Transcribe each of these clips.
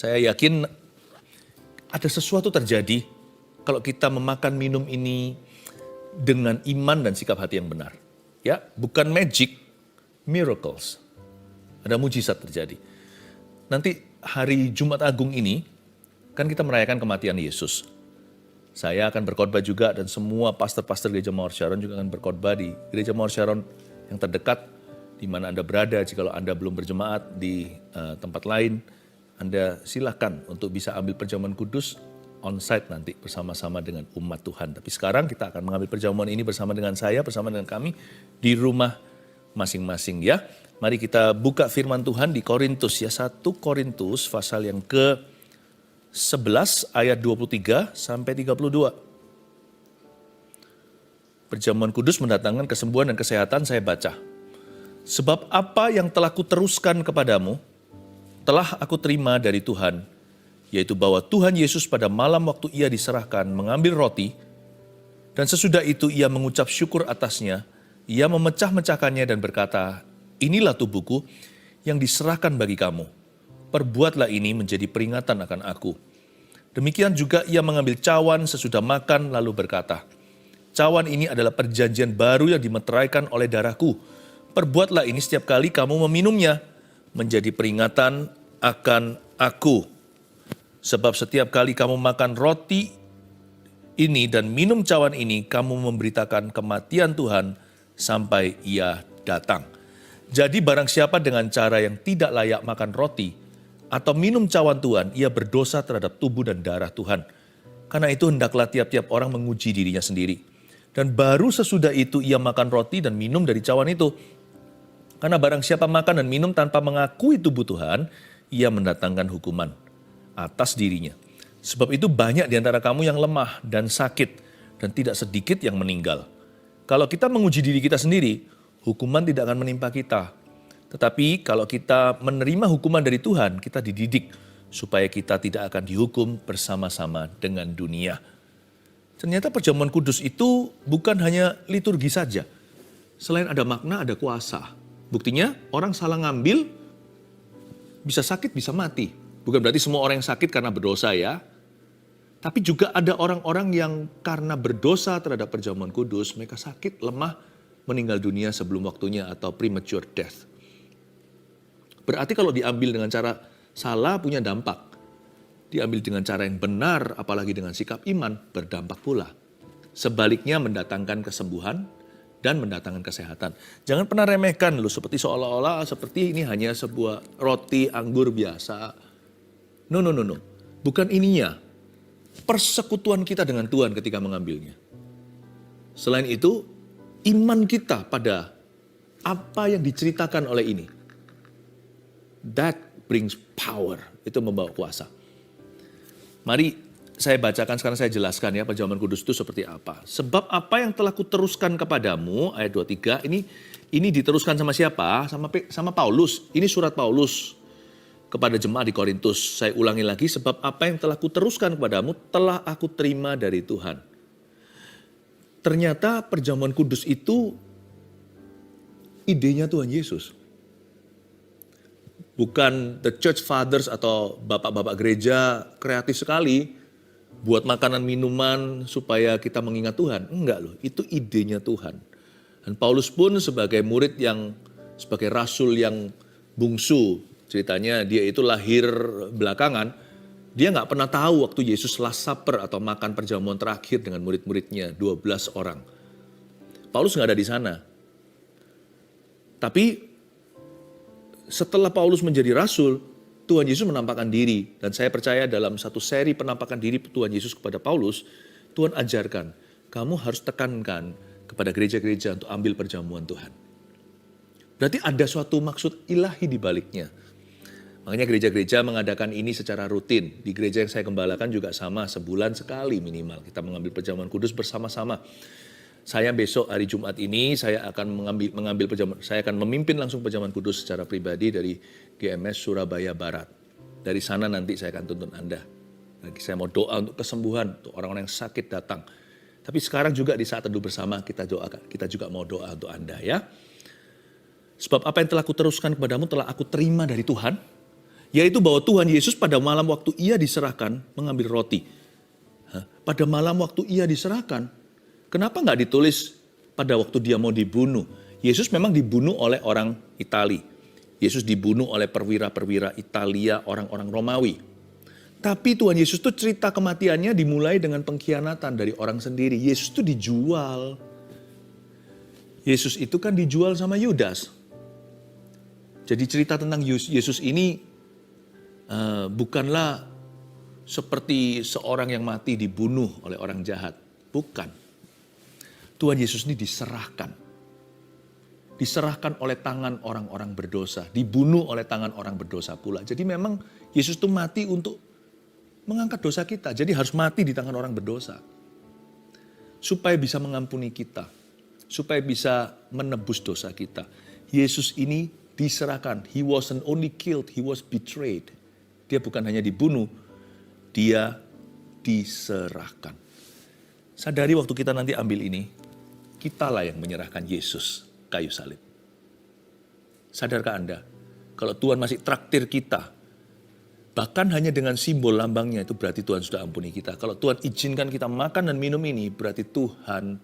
Saya yakin ada sesuatu terjadi kalau kita memakan minum ini dengan iman dan sikap hati yang benar. Ya, bukan magic, miracles. Ada mujizat terjadi. Nanti hari Jumat Agung ini, kan kita merayakan kematian Yesus. Saya akan berkhotbah juga dan semua pastor-pastor Gereja Mawar Sharon juga akan berkhotbah di Gereja Mawar Sharon yang terdekat di mana Anda berada. Jikalau Anda belum berjemaat di tempat lain, Anda silakan untuk bisa ambil perjamuan kudus on-site nanti bersama-sama dengan umat Tuhan. Tapi sekarang kita akan mengambil perjamuan ini bersama dengan saya, bersama dengan kami di rumah masing-masing ya. Mari kita buka firman Tuhan di Korintus ya, 1 Korintus pasal yang ke-11 ayat 23 sampai 32. Perjamuan kudus mendatangkan kesembuhan dan kesehatan, saya baca. Sebab apa yang telah kuteruskan kepadamu, telah aku terima dari Tuhan, yaitu bahwa Tuhan Yesus pada malam waktu ia diserahkan mengambil roti, dan sesudah itu ia mengucap syukur atasnya, ia memecah-mecahkannya dan berkata, inilah tubuhku yang diserahkan bagi kamu. Perbuatlah ini menjadi peringatan akan aku. Demikian juga ia mengambil cawan sesudah makan lalu berkata, cawan ini adalah perjanjian baru yang dimeteraikan oleh darahku. Perbuatlah ini setiap kali kamu meminumnya, menjadi peringatan akan aku. Sebab setiap kali kamu makan roti ini dan minum cawan ini, kamu memberitakan kematian Tuhan sampai ia datang. Jadi barang siapa dengan cara yang tidak layak makan roti atau minum cawan Tuhan, ia berdosa terhadap tubuh dan darah Tuhan. Karena itu hendaklah tiap-tiap orang menguji dirinya sendiri. Dan baru sesudah itu ia makan roti dan minum dari cawan itu. Karena barang siapa makan dan minum tanpa mengakui tubuh Tuhan, ia mendatangkan hukuman atas dirinya. Sebab itu banyak di antara kamu yang lemah dan sakit, dan tidak sedikit yang meninggal. Kalau kita menguji diri kita sendiri, hukuman tidak akan menimpa kita. Tetapi kalau kita menerima hukuman dari Tuhan, kita dididik supaya kita tidak akan dihukum bersama-sama dengan dunia. Ternyata perjamuan kudus itu bukan hanya liturgi saja. Selain ada makna, ada kuasa. Buktinya orang salah ngambil, bisa sakit, bisa mati. Bukan berarti semua orang yang sakit karena berdosa ya. Tapi juga ada orang-orang yang karena berdosa terhadap perjamuan kudus, mereka sakit, lemah, meninggal dunia sebelum waktunya atau premature death. Berarti kalau diambil dengan cara salah punya dampak. Diambil dengan cara yang benar, apalagi dengan sikap iman, berdampak pula. Sebaliknya mendatangkan kesembuhan dan mendatangkan kesehatan. Jangan pernah remehkan loh, seperti seolah-olah seperti ini hanya sebuah roti anggur biasa. No. Bukan ininya. Persekutuan kita dengan Tuhan ketika mengambilnya. Selain itu, iman kita pada apa yang diceritakan oleh ini. That brings power. Itu membawa kuasa. Mari saya bacakan sekarang, saya jelaskan ya perjamuan kudus itu seperti apa. Sebab apa yang telah kuteruskan kepadamu, ayat 23, ini diteruskan sama siapa? Sama Paulus. Ini surat Paulus kepada jemaat di Korintus. Saya ulangi lagi, sebab apa yang telah kuteruskan kepadamu telah aku terima dari Tuhan. Ternyata perjamuan kudus itu idenya Tuhan Yesus. Bukan the church fathers atau bapak-bapak gereja kreatif sekali buat makanan minuman supaya kita mengingat Tuhan. Enggak loh, itu idenya Tuhan. Dan Paulus pun sebagai murid sebagai rasul yang bungsu, ceritanya dia itu lahir belakangan, dia nggak pernah tahu waktu Yesus last supper atau makan perjamuan terakhir dengan murid-muridnya, 12 orang. Paulus nggak ada di sana. Tapi setelah Paulus menjadi rasul, Tuhan Yesus menampakkan diri. Dan saya percaya dalam satu seri penampakan diri Tuhan Yesus kepada Paulus, Tuhan ajarkan, kamu harus tekankan kepada gereja-gereja untuk ambil perjamuan Tuhan. Berarti ada suatu maksud ilahi di baliknya. Makanya gereja-gereja mengadakan ini secara rutin. Di gereja yang saya gembalakan juga sama, sebulan sekali minimal. Kita mengambil perjamuan kudus bersama-sama. Saya besok hari Jumat ini, saya akan mengambil perjamuan, saya akan memimpin langsung perjamuan kudus secara pribadi dari GMS Surabaya Barat. Dari sana nanti saya akan tuntun Anda. Saya mau doa untuk kesembuhan, untuk orang-orang yang sakit datang. Tapi sekarang juga di saat teduh bersama kita doakan, kita juga mau doa untuk Anda ya. Sebab apa yang telah kuteruskan kepadamu telah aku terima dari Tuhan, Yaitu bahwa Tuhan Yesus pada malam waktu ia diserahkan mengambil roti. Pada malam waktu ia diserahkan, kenapa nggak ditulis pada waktu dia mau dibunuh? Yesus memang dibunuh oleh orang Itali. Yesus dibunuh oleh perwira-perwira Italia, orang-orang Romawi. Tapi Tuhan Yesus itu cerita kematiannya dimulai dengan pengkhianatan dari orang sendiri. Yesus itu dijual. Yesus itu kan dijual sama Yudas. Jadi cerita tentang Yesus ini bukanlah seperti seorang yang mati dibunuh oleh orang jahat. Bukan. Tuhan Yesus ini diserahkan. Diserahkan oleh tangan orang-orang berdosa. Dibunuh oleh tangan orang berdosa pula. Jadi memang Yesus itu mati untuk mengangkat dosa kita. Jadi harus mati di tangan orang berdosa. Supaya bisa mengampuni kita. Supaya bisa menebus dosa kita. Yesus ini diserahkan. He wasn't only killed, he was betrayed. Dia bukan hanya dibunuh, dia diserahkan. Sadari waktu kita nanti ambil ini, kitalah yang menyerahkan Yesus kayu salib. Sadarkah Anda? Kalau Tuhan masih traktir kita, bahkan hanya dengan simbol lambangnya itu berarti Tuhan sudah ampuni kita. Kalau Tuhan izinkan kita makan dan minum ini, berarti Tuhan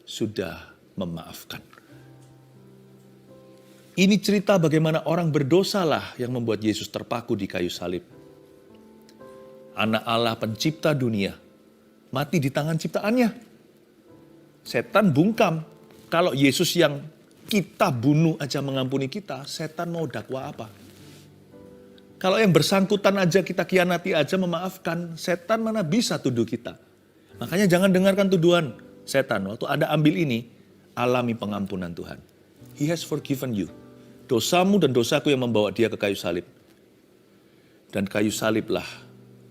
sudah memaafkan. Ini cerita bagaimana orang berdosalah yang membuat Yesus terpaku di kayu salib. Anak Allah pencipta dunia, mati di tangan ciptaannya. Setan bungkam. Kalau Yesus yang kita bunuh aja mengampuni kita, setan mau dakwa apa? Kalau yang bersangkutan aja kita khianati aja memaafkan, setan mana bisa tuduh kita? Makanya jangan dengarkan tuduhan setan. Waktu Anda ambil ini, alami pengampunan Tuhan. He has forgiven you. Dosamu dan dosaku yang membawa dia ke kayu salib. Dan kayu saliblah,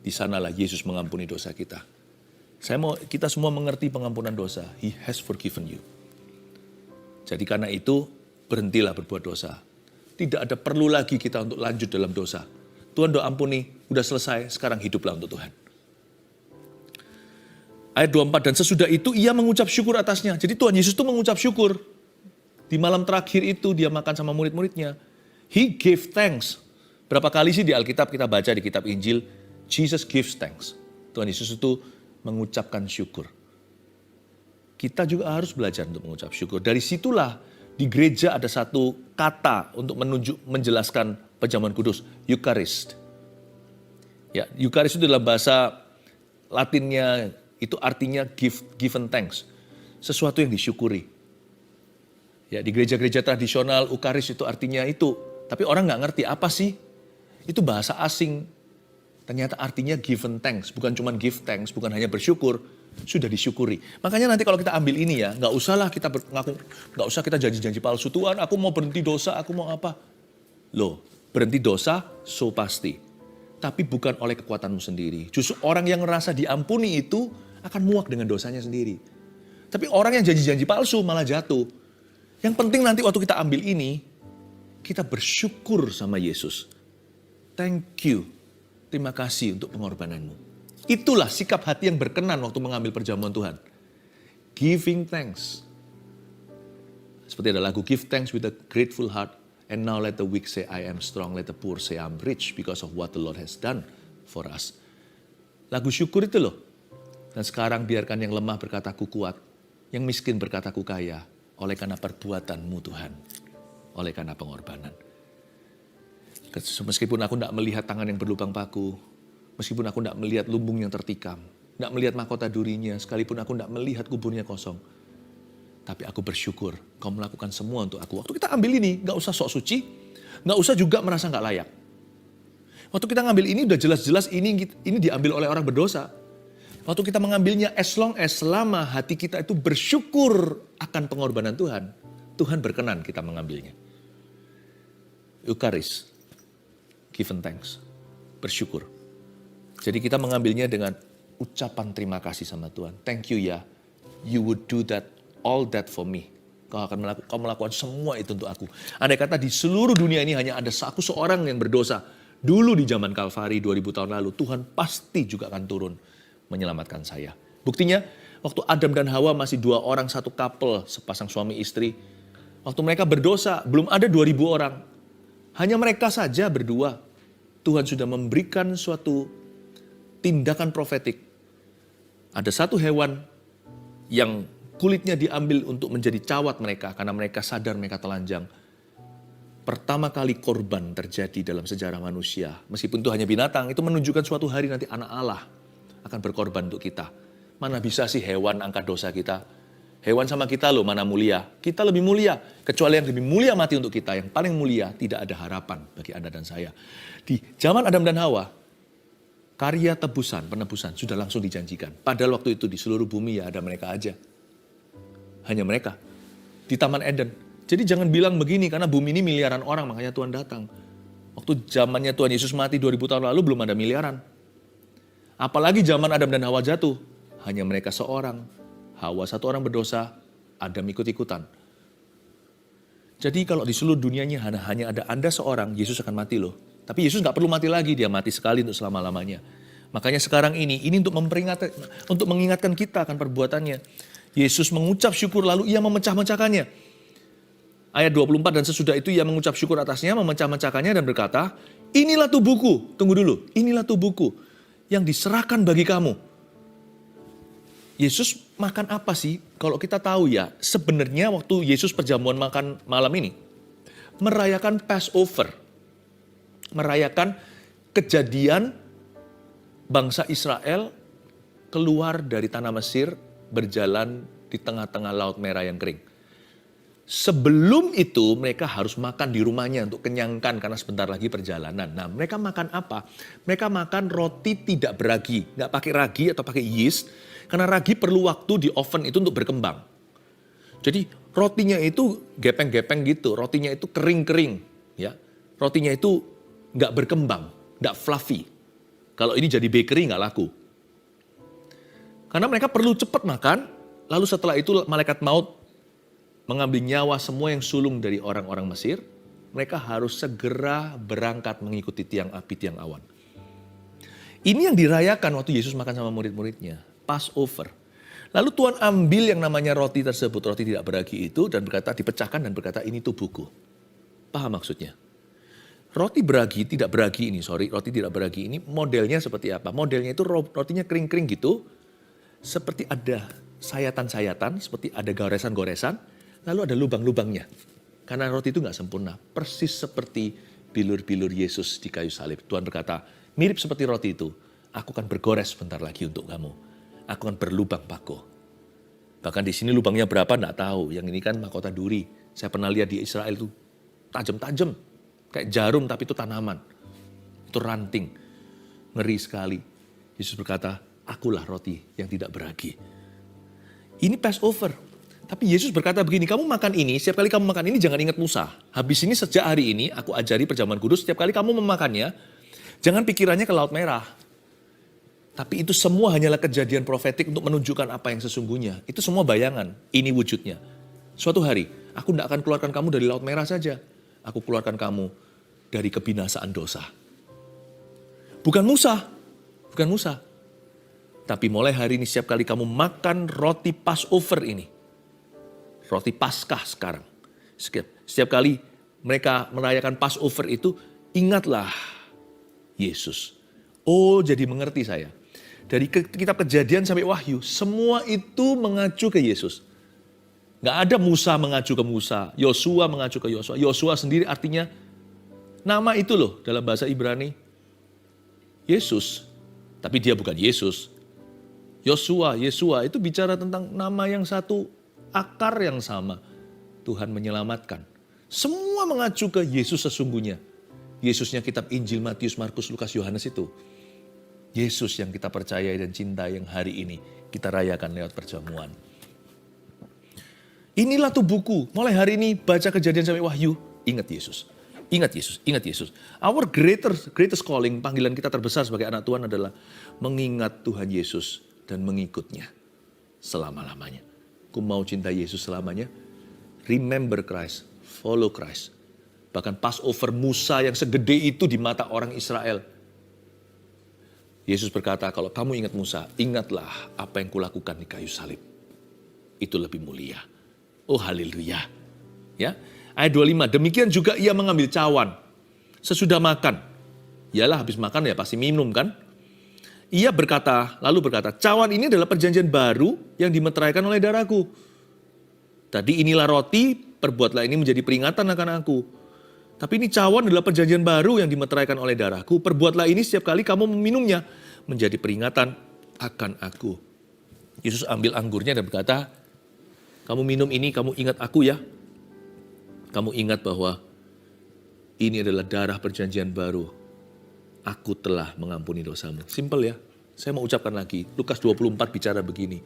di sanalah Yesus mengampuni dosa kita. Saya mau kita semua mengerti pengampunan dosa. He has forgiven you. Jadi karena itu, berhentilah berbuat dosa. Tidak ada perlu lagi kita untuk lanjut dalam dosa. Tuhan doa ampuni, udah selesai, sekarang hiduplah untuk Tuhan. Ayat 24, dan sesudah itu ia mengucap syukur atasnya. Jadi Tuhan Yesus itu mengucap syukur. Di malam terakhir itu dia makan sama murid-muridnya. He gave thanks. Berapa kali sih di Alkitab kita baca di kitab Injil, Jesus gives thanks. Tuhan Yesus itu mengucapkan syukur. Kita juga harus belajar untuk mengucap syukur. Dari situlah di gereja ada satu kata untuk menjelaskan perjamuan kudus, Eucharist. Ya, Eucharist itu dalam bahasa Latinnya itu artinya given thanks. Sesuatu yang disyukuri. Ya, di gereja-gereja tradisional, Eucharis itu artinya itu. Tapi orang nggak ngerti apa sih? Itu bahasa asing. Ternyata artinya given thanks. Bukan cuma give thanks, bukan hanya bersyukur. Sudah disyukuri. Makanya nanti kalau kita ambil ini ya, nggak usahlah kita ngaku, nggak usah kita janji-janji palsu. Tuhan, aku mau berhenti dosa, aku mau apa? Loh, berhenti dosa, so pasti. Tapi bukan oleh kekuatanmu sendiri. Justru orang yang merasa diampuni itu akan muak dengan dosanya sendiri. Tapi orang yang janji-janji palsu malah jatuh. Yang penting nanti waktu kita ambil ini, kita bersyukur sama Yesus. Thank you. Terima kasih untuk pengorbananmu. Itulah sikap hati yang berkenan waktu mengambil perjamuan Tuhan. Giving thanks. Seperti ada lagu, give thanks with a grateful heart. And now let the weak say I am strong. Let the poor say I'm rich because of what the Lord has done for us. Lagu syukur itu loh. Dan sekarang biarkan yang lemah berkata ku kuat. Yang miskin berkata ku kaya. Oleh karena perbuatanmu Tuhan. Oleh karena pengorbanan. Meskipun aku tidak melihat tangan yang berlubang paku. Meskipun aku tidak melihat lumbung yang tertikam. Tidak melihat mahkota durinya. Sekalipun aku tidak melihat kuburnya kosong. Tapi aku bersyukur kau melakukan semua untuk aku. Waktu kita ambil ini gak usah sok suci. Gak usah juga merasa gak layak. Waktu kita ngambil ini udah jelas-jelas ini diambil oleh orang berdosa. Waktu kita mengambilnya as long as selama hati kita itu bersyukur akan pengorbanan Tuhan. Tuhan berkenan kita mengambilnya. Eucharis. Given thanks. Bersyukur. Jadi kita mengambilnya dengan ucapan terima kasih sama Tuhan. Thank you ya. You would do that, all that for me. Kau melakukan semua itu untuk aku. Andai kata di seluruh dunia ini hanya ada aku seorang yang berdosa. Dulu di zaman Kalvari 2000 tahun lalu, Tuhan pasti juga akan turun menyelamatkan saya. Buktinya, waktu Adam dan Hawa masih 2 orang, 1 couple, sepasang suami istri. Waktu mereka berdosa, belum ada 2000 orang. Hanya mereka saja berdua. Tuhan sudah memberikan suatu tindakan profetik. Ada satu hewan yang kulitnya diambil untuk menjadi cawat mereka karena mereka sadar mereka telanjang. Pertama kali korban terjadi dalam sejarah manusia. Meskipun itu hanya binatang, itu menunjukkan suatu hari nanti anak Allah akan berkorban untuk kita. Mana bisa sih hewan angkat dosa kita? Hewan sama kita loh mana mulia. Kita lebih mulia. Kecuali yang lebih mulia mati untuk kita. Yang paling mulia tidak ada harapan bagi Anda dan saya. Di zaman Adam dan Hawa, karya penebusan sudah langsung dijanjikan. Padahal waktu itu di seluruh bumi ya ada mereka aja. Hanya mereka. Di Taman Eden. Jadi jangan bilang begini karena bumi ini miliaran orang makanya Tuhan datang. Waktu zamannya Tuhan Yesus mati 2000 tahun lalu belum ada miliaran. Apalagi zaman Adam dan Hawa jatuh. Hanya mereka seorang. Hawa satu orang berdosa, Adam ikut-ikutan. Jadi kalau di seluruh dunianya hanya ada Anda seorang, Yesus akan mati loh. Tapi Yesus gak perlu mati lagi, dia mati sekali untuk selama-lamanya. Makanya sekarang ini untuk mengingatkan kita akan perbuatannya. Yesus mengucap syukur lalu ia memecah-mecahkannya. Ayat 24, dan sesudah itu ia mengucap syukur atasnya, memecah-mecahkannya dan berkata, inilah tubuhku, tunggu dulu, inilah tubuhku yang diserahkan bagi kamu. Yesus makan apa sih? Kalau kita tahu ya, sebenarnya waktu Yesus perjamuan makan malam ini, merayakan Passover. Merayakan kejadian bangsa Israel keluar dari tanah Mesir, berjalan di tengah-tengah Laut Merah yang kering. Sebelum itu mereka harus makan di rumahnya untuk kenyangkan karena sebentar lagi perjalanan. Nah mereka makan apa? Mereka makan roti tidak beragi. Nggak pakai ragi atau pakai yeast. Karena ragi perlu waktu di oven itu untuk berkembang. Jadi rotinya itu gepeng-gepeng gitu. Rotinya itu kering-kering. Ya, rotinya itu nggak berkembang. Nggak fluffy. Kalau ini jadi bakery nggak laku. Karena mereka perlu cepat makan. Lalu setelah itu malaikat maut mengambil nyawa semua yang sulung dari orang-orang Mesir, mereka harus segera berangkat mengikuti tiang api, tiang awan. Ini yang dirayakan waktu Yesus makan sama murid-muridnya, Passover. Lalu Tuhan ambil yang namanya roti tersebut, roti tidak beragi itu, dan dipecahkan dan berkata, ini tubuhku. Paham maksudnya? Roti tidak beragi ini modelnya seperti apa? Modelnya itu rotinya kering-kering gitu, seperti ada sayatan-sayatan, seperti ada goresan-goresan, lalu ada lubang-lubangnya. Karena roti itu gak sempurna. Persis seperti bilur-bilur Yesus di kayu salib. Tuhan berkata, mirip seperti roti itu. Aku akan bergores sebentar lagi untuk kamu. Aku akan berlubang paku. Bahkan di sini lubangnya berapa gak tahu. Yang ini kan mahkota duri. Saya pernah lihat di Israel itu tajam-tajam. Kayak jarum tapi itu tanaman. Itu ranting. Ngeri sekali. Yesus berkata, akulah roti yang tidak beragi. Ini Passover. Tapi Yesus berkata begini, kamu makan ini, setiap kali kamu makan ini jangan ingat Musa. Habis ini sejak hari ini aku ajari perjamuan kudus, setiap kali kamu memakannya, jangan pikirannya ke Laut Merah. Tapi itu semua hanyalah kejadian profetik untuk menunjukkan apa yang sesungguhnya. Itu semua bayangan, ini wujudnya. Suatu hari, aku tidak akan keluarkan kamu dari Laut Merah saja. Aku keluarkan kamu dari kebinasaan dosa. Bukan Musa. Tapi mulai hari ini setiap kali kamu makan roti Passover ini, roti Paskah sekarang. Setiap kali mereka merayakan Passover itu, ingatlah Yesus. Oh, jadi mengerti saya. Dari kitab Kejadian sampai Wahyu, semua itu mengacu ke Yesus. Gak ada Musa mengacu ke Musa, Yosua mengacu ke Yosua. Yosua sendiri artinya, nama itu loh dalam bahasa Ibrani, Yesus. Tapi dia bukan Yesus. Yosua itu bicara tentang nama yang satu, akar yang sama. Tuhan menyelamatkan. Semua mengacu ke Yesus sesungguhnya. Yesusnya kitab Injil Matius, Markus, Lukas, Yohanes itu. Yesus yang kita percayai dan cintai yang hari ini kita rayakan lewat perjamuan. Inilah tubuhku. Mulai hari ini baca Kejadian sampai Wahyu. Ingat Yesus. Ingat Yesus. Our greatest calling, panggilan kita terbesar sebagai anak Tuhan adalah mengingat Tuhan Yesus dan mengikutnya selama-lamanya. Aku mau cinta Yesus selamanya. Remember Christ, follow Christ. Bahkan Passover Musa yang segede itu di mata orang Israel. Yesus berkata, kalau kamu ingat Musa, ingatlah apa yang kulakukan di kayu salib. Itu lebih mulia. Oh haleluya. Ya. Ayat 25, demikian juga ia mengambil cawan. Sesudah makan. Iyalah habis makan ya pasti minum kan. Ia lalu berkata, cawan ini adalah perjanjian baru yang dimeteraikan oleh darahku. Tadi inilah roti, perbuatlah ini menjadi peringatan akan aku. Tapi ini cawan adalah perjanjian baru yang dimeteraikan oleh darahku. Perbuatlah ini setiap kali kamu meminumnya, menjadi peringatan akan aku. Yesus ambil anggurnya dan berkata, kamu minum ini, kamu ingat aku ya. Kamu ingat bahwa ini adalah darah perjanjian baru. Aku telah mengampuni dosamu. Simple ya. Saya mau ucapkan lagi. Lukas 24 bicara begini.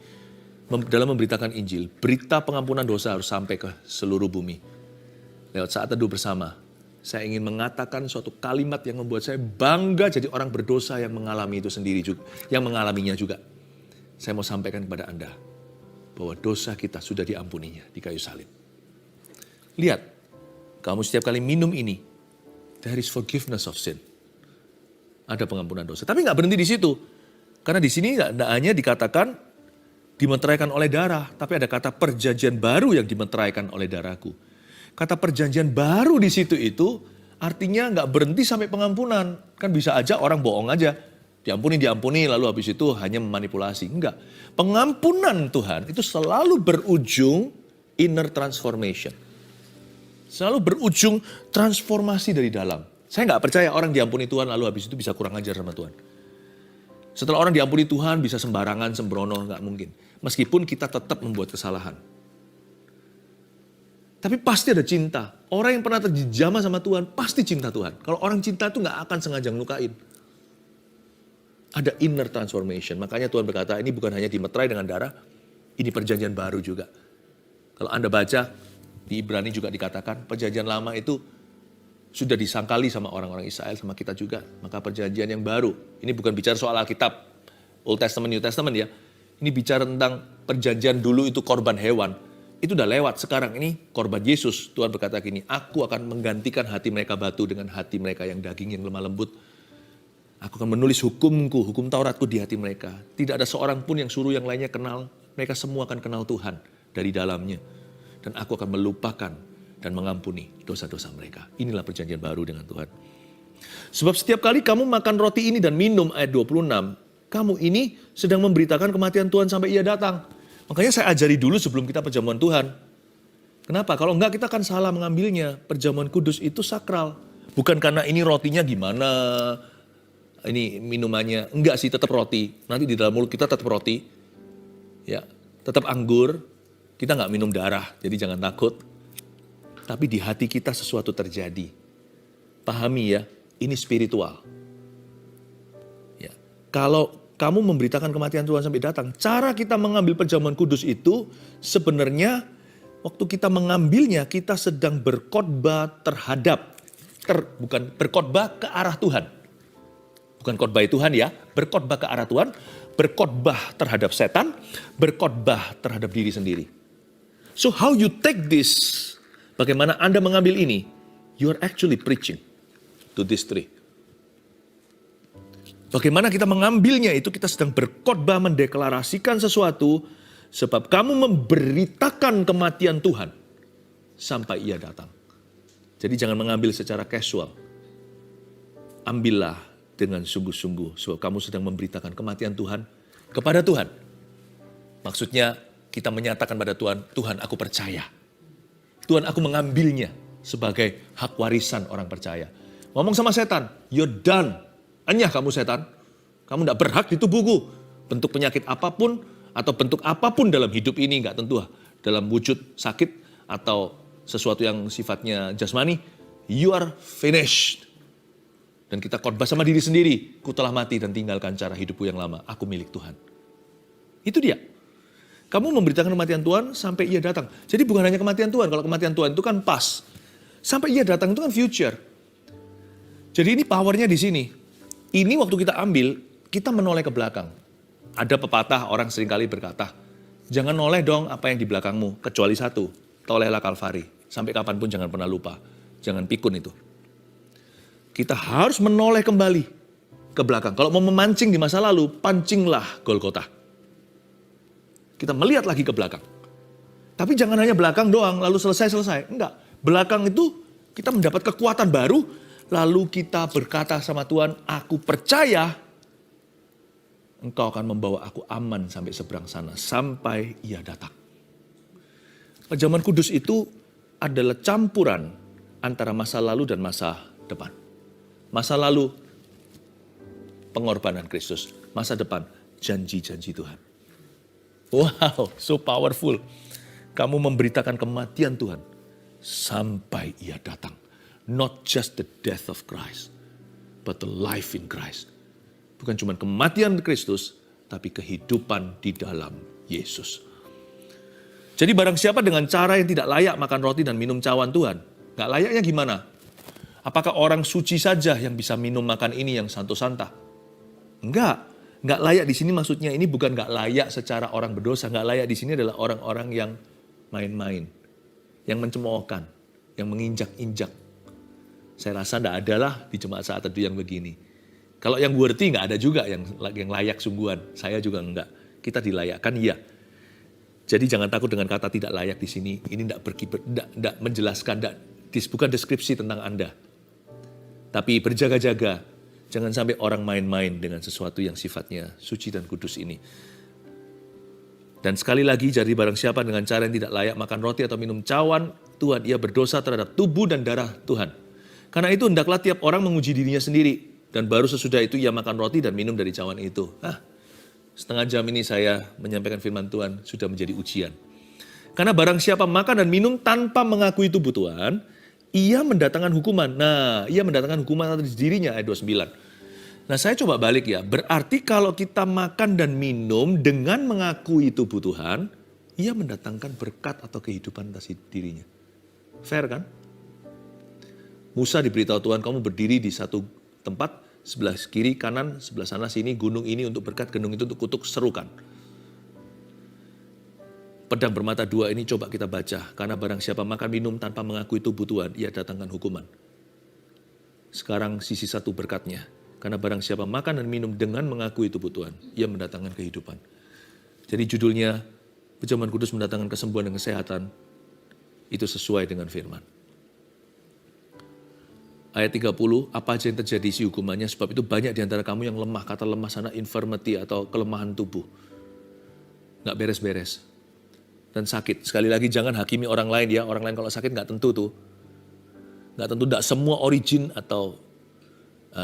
Dalam memberitakan Injil, berita pengampunan dosa harus sampai ke seluruh bumi. Lewat saat teduh bersama, saya ingin mengatakan suatu kalimat yang membuat saya bangga jadi orang berdosa yang mengalami itu sendiri juga. Yang mengalaminya juga. Saya mau sampaikan kepada Anda bahwa dosa kita sudah diampuninya di kayu salib. Lihat, kamu setiap kali minum ini, there is forgiveness of sin. Ada pengampunan dosa. Tapi nggak berhenti di situ. Karena di sini tidak hanya dikatakan dimeteraikan oleh darah. Tapi ada kata perjanjian baru yang dimeteraikan oleh darahku. Kata perjanjian baru di situ itu artinya nggak berhenti sampai pengampunan. Kan bisa aja orang bohong aja. Diampuni lalu habis itu hanya memanipulasi. Enggak. Pengampunan Tuhan itu selalu berujung inner transformation. Selalu berujung transformasi dari dalam. Saya nggak percaya orang diampuni Tuhan lalu habis itu bisa kurang ajar sama Tuhan. Setelah orang diampuni Tuhan bisa sembarangan, sembrono, nggak mungkin. Meskipun kita tetap membuat kesalahan. Tapi pasti ada cinta. Orang yang pernah terjamah sama Tuhan pasti cinta Tuhan. Kalau orang cinta itu nggak akan sengaja ngelukain. Ada inner transformation. Makanya Tuhan berkata ini bukan hanya dimeterai dengan darah, ini perjanjian baru juga. Kalau Anda baca di Ibrani juga dikatakan perjanjian lama itu sudah disangkali sama orang-orang Israel, sama kita juga. Maka perjanjian yang baru, ini bukan bicara soal Alkitab, Old Testament, New Testament ya. Ini bicara tentang perjanjian dulu itu korban hewan. Itu udah lewat, sekarang ini korban Yesus. Tuhan berkata gini, aku akan menggantikan hati mereka batu dengan hati mereka yang daging yang lemah lembut. Aku akan menulis hukumku, hukum Tauratku di hati mereka. Tidak ada seorang pun yang suruh yang lainnya kenal. Mereka semua akan kenal Tuhan dari dalamnya. Dan aku akan melupakan dan mengampuni dosa-dosa mereka. Inilah perjanjian baru dengan Tuhan. Sebab setiap kali kamu makan roti ini dan minum, ayat 26, kamu ini sedang memberitakan kematian Tuhan sampai ia datang. Makanya saya ajari dulu sebelum kita perjamuan Tuhan. Kenapa? Kalau enggak kita akan salah mengambilnya. Perjamuan kudus itu sakral. Bukan karena ini rotinya gimana, ini minumannya. Enggak sih, tetap roti. Nanti di dalam mulut kita tetap roti. Ya, tetap anggur. Kita enggak minum darah, jadi jangan takut. Tapi di hati kita sesuatu terjadi. Pahami ya, ini spiritual. Ya. Kalau kamu memberitakan kematian Tuhan sampai datang, cara kita mengambil perjamuan kudus itu sebenarnya waktu kita mengambilnya kita sedang berkhotbah terhadap, bukan berkhotbah ke arah Tuhan. Bukan khotbah Tuhan ya, berkhotbah ke arah Tuhan, berkhotbah terhadap setan, berkhotbah terhadap diri sendiri. So how you take this? Bagaimana Anda mengambil ini? You are actually preaching to this tree. Bagaimana kita mengambilnya itu kita sedang berkhotbah mendeklarasikan sesuatu sebab kamu memberitakan kematian Tuhan sampai ia datang. Jadi jangan mengambil secara casual. Ambillah dengan sungguh-sungguh sebab kamu sedang memberitakan kematian Tuhan kepada Tuhan. Maksudnya kita menyatakan pada Tuhan, Tuhan aku percaya. Tuhan aku mengambilnya sebagai hak warisan orang percaya. Ngomong sama setan, you're done. Anyah kamu setan, kamu tidak berhak di tubuhku. Bentuk penyakit apapun atau bentuk apapun dalam hidup ini, enggak tentu dalam wujud sakit atau sesuatu yang sifatnya jasmani, you are finished. Dan kita khotbah sama diri sendiri, ku telah mati dan tinggalkan cara hidupku yang lama, aku milik Tuhan. Itu dia. Kamu memberitakan kematian Tuhan sampai ia datang. Jadi bukan hanya kematian Tuhan, kalau kematian Tuhan itu kan pas. Sampai ia datang itu kan future. Jadi ini powernya di sini. Ini waktu kita ambil, kita menoleh ke belakang. Ada pepatah orang seringkali berkata, jangan noleh dong apa yang di belakangmu, kecuali satu, tolehlah Kalvari. Sampai kapanpun jangan pernah lupa, jangan pikun itu. Kita harus menoleh kembali ke belakang. Kalau mau memancing di masa lalu, pancinglah Golgota. Kita melihat lagi ke belakang. Tapi jangan hanya belakang doang, lalu selesai. Enggak. Belakang itu kita mendapat kekuatan baru, lalu kita berkata sama Tuhan, aku percaya Engkau akan membawa aku aman sampai seberang sana, sampai Ia datang. Perjamuan kudus itu adalah campuran antara masa lalu dan masa depan. Masa lalu, pengorbanan Kristus. Masa depan, janji-janji Tuhan. Wow, so powerful. Kamu memberitakan kematian Tuhan sampai Ia datang. Not just the death of Christ, but the life in Christ. Bukan cuma kematian Kristus, tapi kehidupan di dalam Yesus. Jadi barang siapa dengan cara yang tidak layak makan roti dan minum cawan Tuhan. Gak layaknya gimana? Apakah orang suci saja yang bisa minum makan ini yang santo-santa? Enggak layak di sini maksudnya ini bukan gak layak secara orang berdosa. Gak layak di sini adalah orang-orang yang main-main, yang mencemoohkan, yang menginjak-injak. Saya rasa tidak ada lah di jemaat saat teduh yang begini. Kalau yang worthy nggak ada juga yang layak sungguhan. Saya juga enggak. Kita dilayakkan iya. Jadi jangan takut dengan kata tidak layak di sini. Ini tidak menjelaskan, bukan deskripsi tentang Anda. Tapi berjaga-jaga. Jangan sampai orang main-main dengan sesuatu yang sifatnya suci dan kudus ini. Dan sekali lagi, jadi barang siapa dengan cara yang tidak layak makan roti atau minum cawan Tuhan, ia berdosa terhadap tubuh dan darah Tuhan. Karena itu hendaklah tiap orang menguji dirinya sendiri. Dan baru sesudah itu ia makan roti dan minum dari cawan itu. Setengah jam ini saya menyampaikan firman Tuhan sudah menjadi ujian. Karena barang siapa makan dan minum tanpa mengakui tubuh Tuhan, ia mendatangkan hukuman. Nah, ia mendatangkan hukuman atas dirinya, ayat 29. Nah, saya coba balik ya. Berarti kalau kita makan dan minum dengan mengakui tubuh Tuhan, ia mendatangkan berkat atau kehidupan atas dirinya. Fair kan? Musa diberitahu Tuhan, kamu berdiri di satu tempat, sebelah kiri, kanan, sebelah sana, sini, gunung ini untuk berkat, gunung itu untuk kutuk, serukan. Pedang bermata dua ini coba kita baca. Karena barang siapa makan minum tanpa mengakui tubuh Tuhan, ia datangkan hukuman. Sekarang sisi satu berkatnya. Karena barang siapa makan dan minum dengan mengakui tubuh Tuhan, ia mendatangkan kehidupan. Jadi judulnya, perjamuan kudus mendatangkan kesembuhan dan kesehatan. Itu sesuai dengan firman. Ayat 30, apa aja yang terjadi si hukumannya, sebab itu banyak di antara kamu yang lemah. Kata lemah sana infirmity atau kelemahan tubuh. Nggak beres-beres. Dan sakit. Sekali lagi jangan hakimi orang lain ya. Orang lain kalau sakit nggak tentu tuh. Nggak tentu, nggak semua origin atau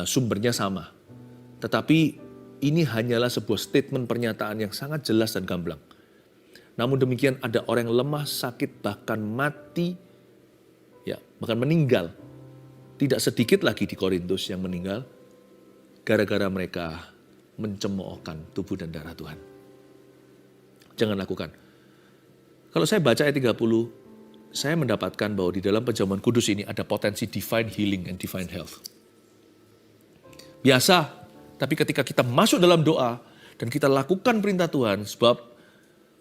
sumbernya sama. Tetapi ini hanyalah sebuah statement pernyataan yang sangat jelas dan gamblang. Namun demikian ada orang yang lemah, sakit, bahkan mati, ya bahkan meninggal. Tidak sedikit lagi di Korintus yang meninggal gara-gara mereka mencemoohkan tubuh dan darah Tuhan. Jangan lakukan. Kalau saya baca ayat 30, saya mendapatkan bahwa di dalam perjamuan kudus ini ada potensi divine healing and divine health. Biasa, tapi ketika kita masuk dalam doa dan kita lakukan perintah Tuhan, sebab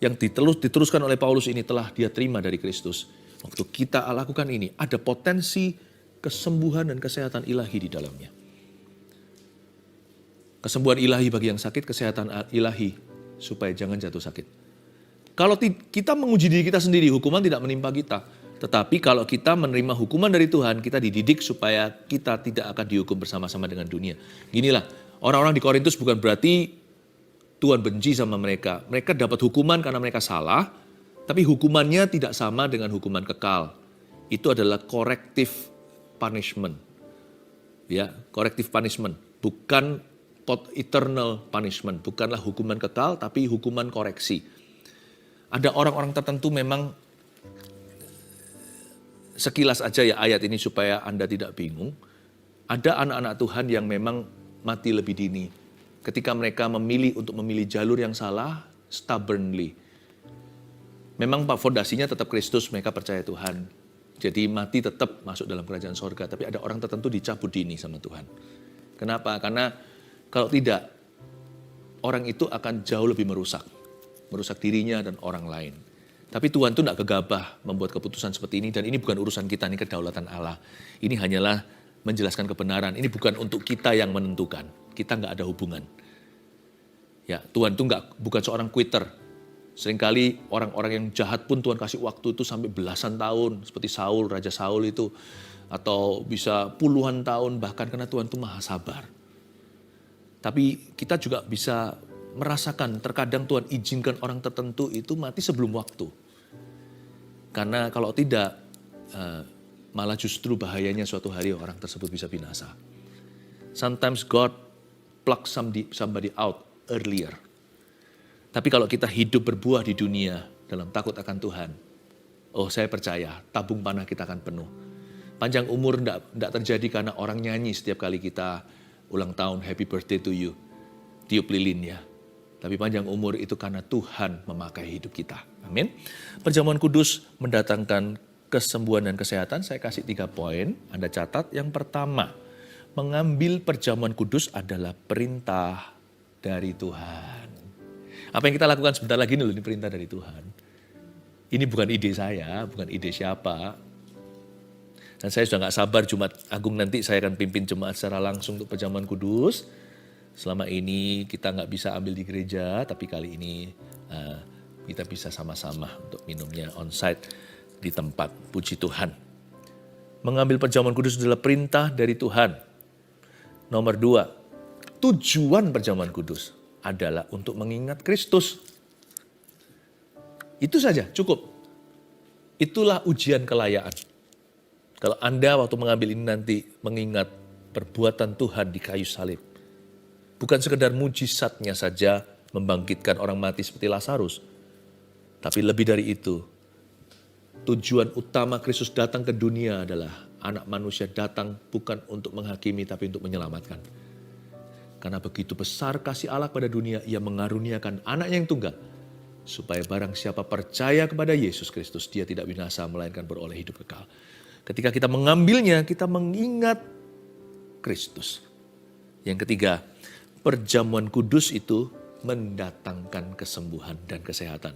yang diteruskan oleh Paulus ini telah dia terima dari Kristus. Waktu kita lakukan ini, ada potensi kesembuhan dan kesehatan ilahi di dalamnya. Kesembuhan ilahi bagi yang sakit, kesehatan ilahi supaya jangan jatuh sakit. Kalau kita menguji diri kita sendiri, hukuman tidak menimpa kita. Tetapi kalau kita menerima hukuman dari Tuhan, kita dididik supaya kita tidak akan dihukum bersama-sama dengan dunia. Ginilah, orang-orang di Korintus bukan berarti Tuhan benci sama mereka. Mereka dapat hukuman karena mereka salah, tapi hukumannya tidak sama dengan hukuman kekal. Itu adalah corrective punishment, ya, corrective punishment, bukan eternal punishment, bukanlah hukuman kekal, tapi hukuman koreksi. Ada orang-orang tertentu memang sekilas aja ya ayat ini supaya Anda tidak bingung. Ada anak-anak Tuhan yang memang mati lebih dini, ketika mereka memilih untuk memilih jalur yang salah, stubbornly. Memang fondasinya tetap Kristus, mereka percaya Tuhan. Jadi mati tetap masuk dalam kerajaan sorga. Tapi ada orang tertentu dicabut dini sama Tuhan. Kenapa? Karena kalau tidak, orang itu akan jauh lebih merusak. Merusak dirinya dan orang lain. Tapi Tuhan itu tidak gegabah membuat keputusan seperti ini. Dan ini bukan urusan kita, ini kedaulatan Allah. Ini hanyalah menjelaskan kebenaran. Ini bukan untuk kita yang menentukan. Kita nggak ada hubungan. Ya, Tuhan itu bukan seorang quitter. Seringkali orang-orang yang jahat pun Tuhan kasih waktu itu sampai belasan tahun. Seperti Saul, Raja Saul itu. Atau bisa puluhan tahun bahkan, karena Tuhan itu maha sabar. Tapi kita juga bisa merasakan terkadang Tuhan izinkan orang tertentu itu mati sebelum waktu. Karena kalau tidak, malah justru bahayanya suatu hari orang tersebut bisa binasa. Sometimes God pluck somebody out earlier. Tapi kalau kita hidup berbuah di dunia dalam takut akan Tuhan, saya percaya tabung panah kita akan penuh. Panjang umur tidak terjadi karena orang nyanyi setiap kali kita ulang tahun, happy birthday to you, tiup lilinnya. Tapi panjang umur itu karena Tuhan memakai hidup kita. Amin. Perjamuan kudus mendatangkan kesembuhan dan kesehatan. Saya kasih 3 poin, Anda catat. Yang pertama, mengambil perjamuan kudus adalah perintah dari Tuhan. Apa yang kita lakukan sebentar lagi ini perintah dari Tuhan. Ini bukan ide saya, bukan ide siapa. Dan saya sudah gak sabar Jumat Agung nanti saya akan pimpin jemaat secara langsung untuk perjamuan kudus. Selama ini kita gak bisa ambil di gereja, tapi kali ini kita bisa sama-sama untuk minumnya on-site di tempat. Puji Tuhan. Mengambil perjamuan kudus adalah perintah dari Tuhan. Nomor 2, tujuan perjamuan kudus adalah untuk mengingat Kristus. Itu saja, cukup. Itulah ujian kelayaan. Kalau Anda waktu mengambil ini nanti mengingat perbuatan Tuhan di kayu salib. Bukan sekedar mujizatnya saja membangkitkan orang mati seperti Lazarus. Tapi lebih dari itu, tujuan utama Kristus datang ke dunia adalah anak manusia datang bukan untuk menghakimi tapi untuk menyelamatkan. Karena begitu besar kasih Allah pada dunia, Ia mengaruniakan anaknya yang tunggal. Supaya barang siapa percaya kepada Yesus Kristus, dia tidak binasa melainkan beroleh hidup kekal. Ketika kita mengambilnya, kita mengingat Kristus. Yang ketiga, perjamuan kudus itu mendatangkan kesembuhan dan kesehatan.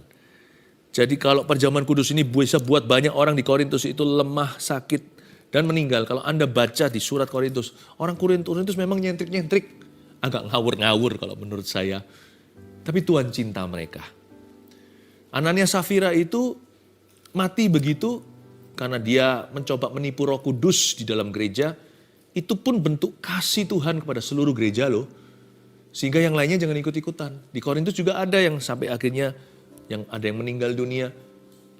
Jadi kalau perjamuan kudus ini bisa buat banyak orang di Korintus itu lemah, sakit, dan meninggal. Kalau Anda baca di surat Korintus, orang Korintus memang nyentrik-nyentrik. Agak ngawur-ngawur kalau menurut saya. Tapi Tuhan cinta mereka. Anania Safira itu mati begitu karena dia mencoba menipu Roh Kudus di dalam gereja. Itu pun bentuk kasih Tuhan kepada seluruh gereja loh. Sehingga yang lainnya jangan ikut-ikutan. Di Korintus juga ada yang sampai akhirnya yang ada yang meninggal dunia.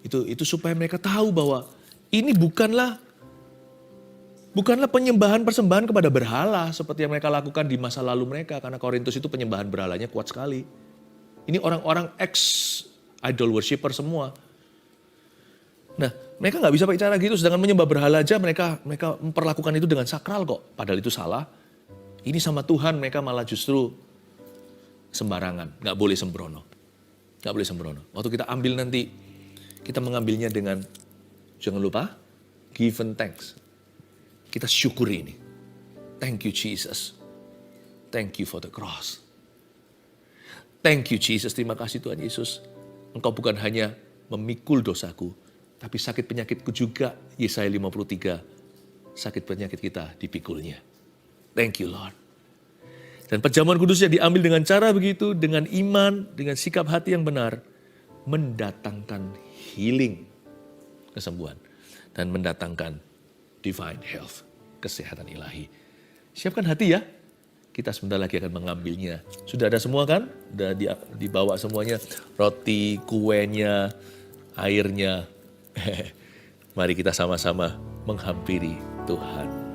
Itu supaya mereka tahu bahwa ini bukanlah penyembahan persembahan kepada berhala seperti yang mereka lakukan di masa lalu mereka. Karena Korintus itu penyembahan berhalanya kuat sekali. Ini orang-orang ex-idol worshiper semua. Nah, mereka gak bisa pakai cara gitu. Sedangkan menyembah berhala aja mereka memperlakukan itu dengan sakral kok. Padahal itu salah. Ini sama Tuhan mereka malah justru sembarangan. Gak boleh sembrono. Gak boleh sembrono. Waktu kita ambil nanti, kita mengambilnya dengan, jangan lupa, give and thanks. Kita syukuri ini. Thank you Jesus. Thank you for the cross. Thank you Jesus. Terima kasih Tuhan Yesus. Engkau bukan hanya memikul dosaku, tapi sakit penyakitku juga. Yesaya 53. Sakit penyakit kita dipikulnya. Thank you Lord. Dan perjamuan kudusnya diambil dengan cara begitu, dengan iman, dengan sikap hati yang benar, mendatangkan healing, kesembuhan, dan mendatangkan divine health, kesehatan ilahi. Siapkan hati ya, kita sebentar lagi akan mengambilnya. Sudah ada semua kan? Sudah dibawa semuanya, roti, kuenya, airnya. Mari kita sama-sama menghampiri Tuhan.